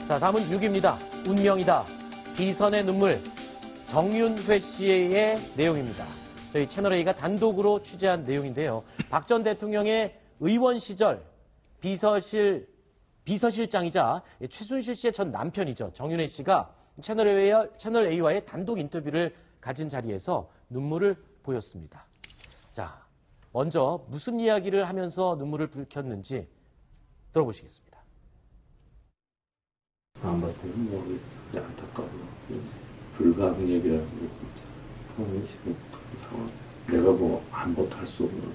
자, 다음은 6위입니다. 운명이다. 비선의 눈물. 정윤회 씨의 내용입니다. 저희 채널A가 단독으로 취재한 내용인데요. 박 전 대통령의 의원 시절 비서실장이자 최순실 씨의 전 남편이죠. 정윤회 씨가 채널A와의 단독 인터뷰를 가진 자리에서 눈물을 보였습니다. 자, 먼저 무슨 이야기를 하면서 눈물을 붉혔는지 들어보시겠습니다. 안 봤으면 모르겠어. 안타까워. 불가항력이라는 게 진짜 보면 지금 상황. 내가 뭐 아무것도 할 수 없는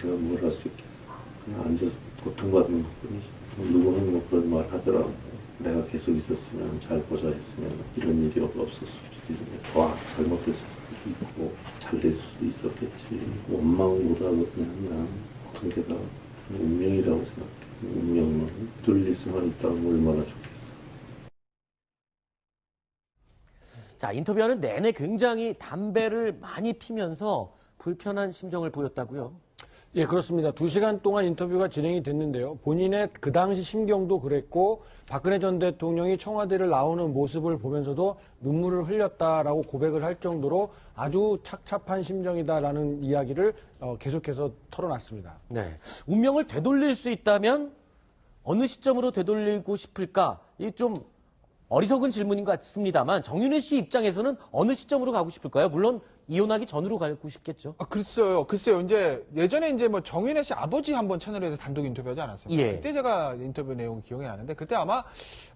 내가 뭘 할 수 있겠어. 그냥 앉아서 고통받는 것뿐이지. 누구는 뭐 그런 말 하더라고. 내가 계속 있었으면 잘 보자 했으면 이런 일이 없었을 수도 있는데 더 잘못됐을 수도 있고 잘 될 수도 있었겠지. 원망보다도 그냥 난 모든 게 다 운명이라고 생각해. 운명은 뚫릴 수만 있다면 얼마나 좋겠어. 자, 인터뷰하는 내내 굉장히 담배를 많이 피면서 불편한 심정을 보였다고요? 예, 그렇습니다. 2시간 동안 인터뷰가 진행이 됐는데요. 본인의 그 당시 심경도 그랬고 박근혜 전 대통령이 청와대를 나오는 모습을 보면서도 눈물을 흘렸다라고 고백을 할 정도로 아주 착잡한 심정이다라는 이야기를 계속해서 털어놨습니다. 네. 운명을 되돌릴 수 있다면 어느 시점으로 되돌리고 싶을까? 이게 좀 어리석은 질문인 것 같습니다만 정윤회 씨 입장에서는 어느 시점으로 가고 싶을까요? 물론 이혼하기 전으로 가고 싶겠죠. 글쎄요. 이제 예전에 이제 뭐 정윤회 씨 아버지 한번 채널에서 단독 인터뷰하지 않았습니까? 예. 그때 제가 인터뷰 내용 기억이 나는데 그때 아마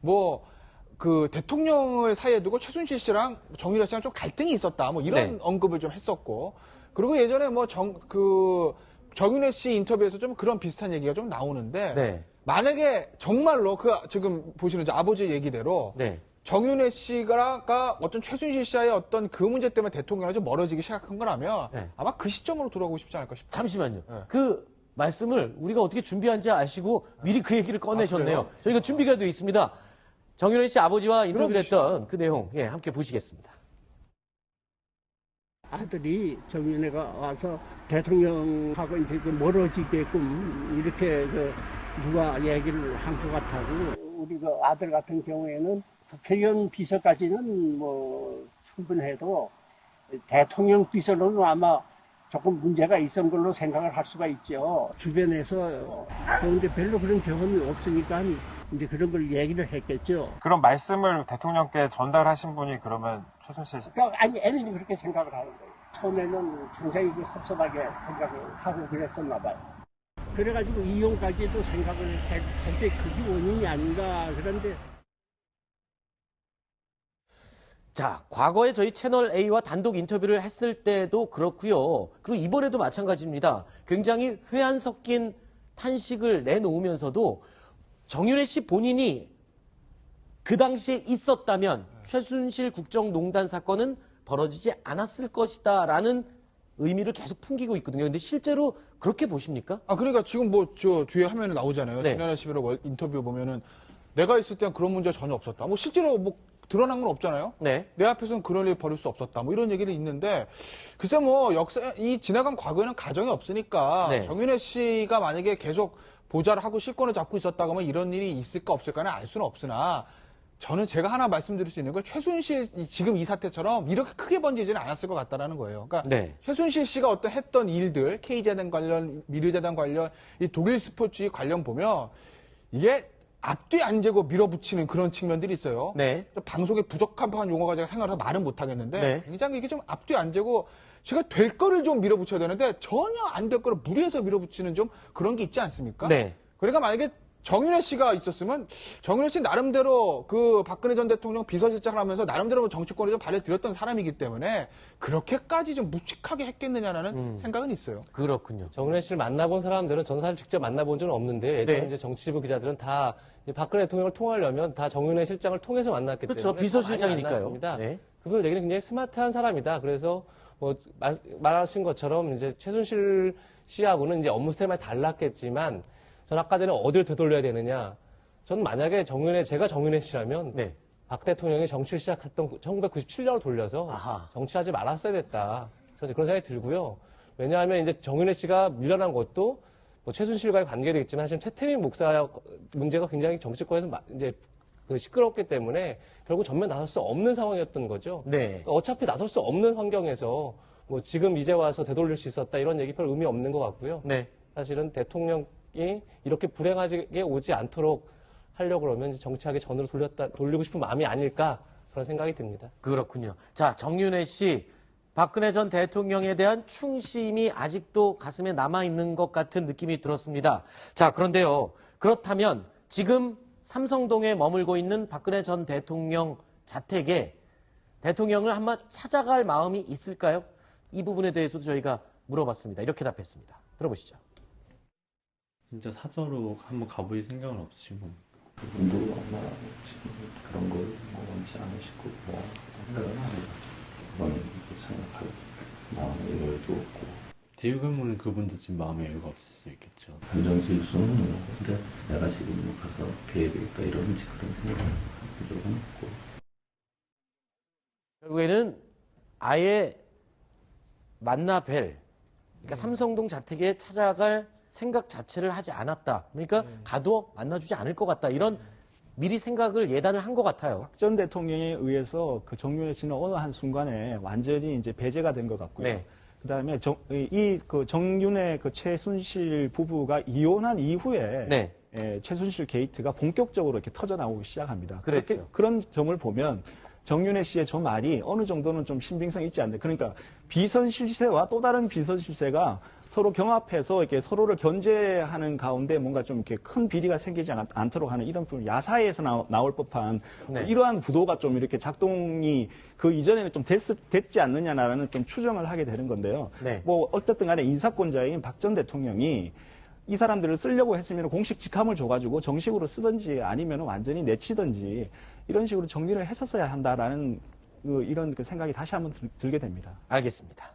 뭐 그 대통령을 사이에 두고 최순실 씨랑 정윤회 씨랑 좀 갈등이 있었다. 뭐 이런 네. 언급을 좀 했었고 그리고 예전에 뭐 정윤회 씨 인터뷰에서 좀 그런 비슷한 얘기가 좀 나오는데 네. 만약에 정말로 지금 보시는 이제 아버지 얘기대로 네. 정윤회 씨가 어떤 최순실 씨와의 어떤 그 문제 때문에 대통령과 좀 멀어지기 시작한 거라면 네. 아마 그 시점으로 돌아오고 싶지 않을까 싶어요. 잠시만요. 네. 그 말씀을 우리가 어떻게 준비한지 아시고 미리 그 얘기를 꺼내셨네요. 그래요? 저희가 준비가 되어 있습니다. 정윤회 씨 아버지와 인터뷰를 들어보시죠. 했던 그 내용, 예, 함께 보시겠습니다. 아들이 정윤회가 와서 대통령하고 이제 멀어지게끔 이렇게 누가 얘기를 한 것 같다고. 우리 아들 같은 경우에는 국회의원 비서까지는 뭐 충분해도 대통령 비서로는 아마 조금 문제가 있었던 걸로 생각을 할 수가 있죠. 주변에서 그런데 별로 그런 경험이 없으니까 이제 그런 걸 얘기를 했겠죠. 그런 말씀을 대통령께 전달하신 분이 그러면 최순실 씨? 그러니까 아니 애는 그렇게 생각을 하는 거예요. 처음에는 굉장히 섭섭하게 생각을 하고 그랬었나 봐요. 그래가지고 이혼까지도 생각을 했는데 그게 원인이 아닌가. 그런데 자, 과거에 저희 채널A와 단독 인터뷰를 했을 때도 그렇고요. 그리고 이번에도 마찬가지입니다. 굉장히 회한 섞인 탄식을 내놓으면서도 정윤회 씨 본인이 그 당시에 있었다면 최순실 국정농단 사건은 벌어지지 않았을 것이다 라는 의미를 계속 풍기고 있거든요. 근데 실제로 그렇게 보십니까? 그러니까 지금 뭐 저 뒤에 화면에 나오잖아요. 네. 지난해 11월 인터뷰 보면은 내가 있을 땐 그런 문제 전혀 없었다. 뭐 실제로 뭐 드러난 건 없잖아요. 네. 내 앞에서는 그런 일 벌일 수 없었다. 뭐 이런 얘기를 있는데 글쎄 뭐 이 지나간 과거에는 가정이 없으니까 네. 정윤회 씨가 만약에 계속 보좌를 하고 실권을 잡고 있었다고 하면 이런 일이 있을까 없을까는 알 수는 없으나 저는 제가 하나 말씀드릴 수 있는 건 최순실 지금 이 사태처럼 이렇게 크게 번지지는 않았을 것 같다라는 거예요. 그러니까 네. 최순실 씨가 어떤 했던 일들, K재단 관련, 미르재단 관련, 이 독일 스포츠 관련 보면 이게 앞뒤 안 재고 밀어붙이는 그런 측면들이 있어요. 네. 방송에 부적합한 용어가 제가 생각해서 말은 못 하겠는데 네. 굉장히 이게 좀 앞뒤 안 재고 제가 될 거를 좀 밀어붙여야 되는데 전혀 안 될 거를 무리해서 밀어붙이는 좀 그런 게 있지 않습니까? 네. 그러니까 만약에 정윤회 씨가 있었으면 정윤회 씨 나름대로 그 박근혜 전 대통령 비서실장을 하면서 나름대로 뭐 정치권에 좀 발려드렸던 사람이기 때문에 그렇게까지 좀 묵직하게 했겠느냐라는 생각은 있어요. 그렇군요. 정윤회 씨를 만나본 사람들은 전 사실 직접 만나본 적은 없는데 예전에 네. 이제 정치부 기자들은 다 박근혜 대통령을 통하려면 다 정윤회 실장을 통해서 만났기 그렇죠. 때문에 비서실장이니까요. 네. 네. 그분 얘기는 굉장히 스마트한 사람이다. 그래서 뭐 말하신 것처럼 이제 최순실 씨하고는 이제 업무 스타일이 많이 달랐겠지만 전 아까 전에 어딜 되돌려야 되느냐. 전 만약에 제가 정윤회 씨라면 네. 박 대통령이 정치를 시작했던 1997년을 돌려서 아하. 정치하지 말았어야 됐다. 저는 그런 생각이 들고요. 왜냐하면 이제 정윤회 씨가 밀려난 것도 뭐 최순실과의 관계도 있지만 사실 최태민 목사 문제가 굉장히 정치권에서 이제 시끄럽기 때문에 결국 전면 나설 수 없는 상황이었던 거죠. 네. 어차피 나설 수 없는 환경에서 뭐 지금 이제 와서 되돌릴 수 있었다 이런 얘기 별 의미 없는 것 같고요. 네. 사실은 대통령이 이렇게 불행하게 오지 않도록 하려고 그러면 정치하게 전으로 돌리고 싶은 마음이 아닐까 그런 생각이 듭니다. 그렇군요. 자, 정윤회 씨, 박근혜 전 대통령에 대한 충심이 아직도 가슴에 남아있는 것 같은 느낌이 들었습니다. 자, 그런데요. 그렇다면 지금 삼성동에 머물고 있는 박근혜 전 대통령 자택에 대통령을 한번 찾아갈 마음이 있을까요? 이 부분에 대해서도 저희가 물어봤습니다. 이렇게 답했습니다. 들어보시죠. 진짜 사저로 한번 가볼 생각은 없으시고 그분도 아마 지금 그런 걸 원치 않으실 거고 생각은 안 해봤어요. 그거는 생각할 마음의 여유도 없고 지금은 그분도 지금 마음의 여유가 없을 수 있겠죠. 감정수 입수는 근데 내가 지금 가서 뵈야 되겠다 이런 그런 생각은 한 적은 없고 결국에는 아예 만나 뵐, 그러니까 삼성동 자택에 찾아갈 생각 자체를 하지 않았다. 그러니까 가도 만나주지 않을 것 같다. 이런 미리 생각을 예단을 한 것 같아요. 박 전 대통령에 의해서 그 정윤회 씨는 어느 한 순간에 완전히 이제 배제가 된 것 같고요. 네. 그다음에 그 정윤회 그 최순실 부부가 이혼한 이후에 네. 최순실 게이트가 본격적으로 이렇게 터져 나오기 시작합니다. 그랬죠. 그런 점을 보면 정윤회 씨의 저 말이 어느 정도는 좀 신빙성이 있지 않나. 그러니까 비선 실세와 또 다른 비선 실세가 서로 경합해서 이렇게 서로를 견제하는 가운데 뭔가 좀 이렇게 큰 비리가 생기지 않도록 하는 이런 야사에서 나올 법한 네. 이러한 구도가 좀 이렇게 작동이 그 이전에는 좀 됐지 않느냐라는 좀 추정을 하게 되는 건데요. 네. 뭐 어쨌든 간에 인사권자인 박 전 대통령이 이 사람들을 쓰려고 했으면 공식 직함을 줘가지고 정식으로 쓰든지 아니면 완전히 내치든지 이런 식으로 정리를 했었어야 한다라는 이런 생각이 다시 한번 들게 됩니다. 알겠습니다.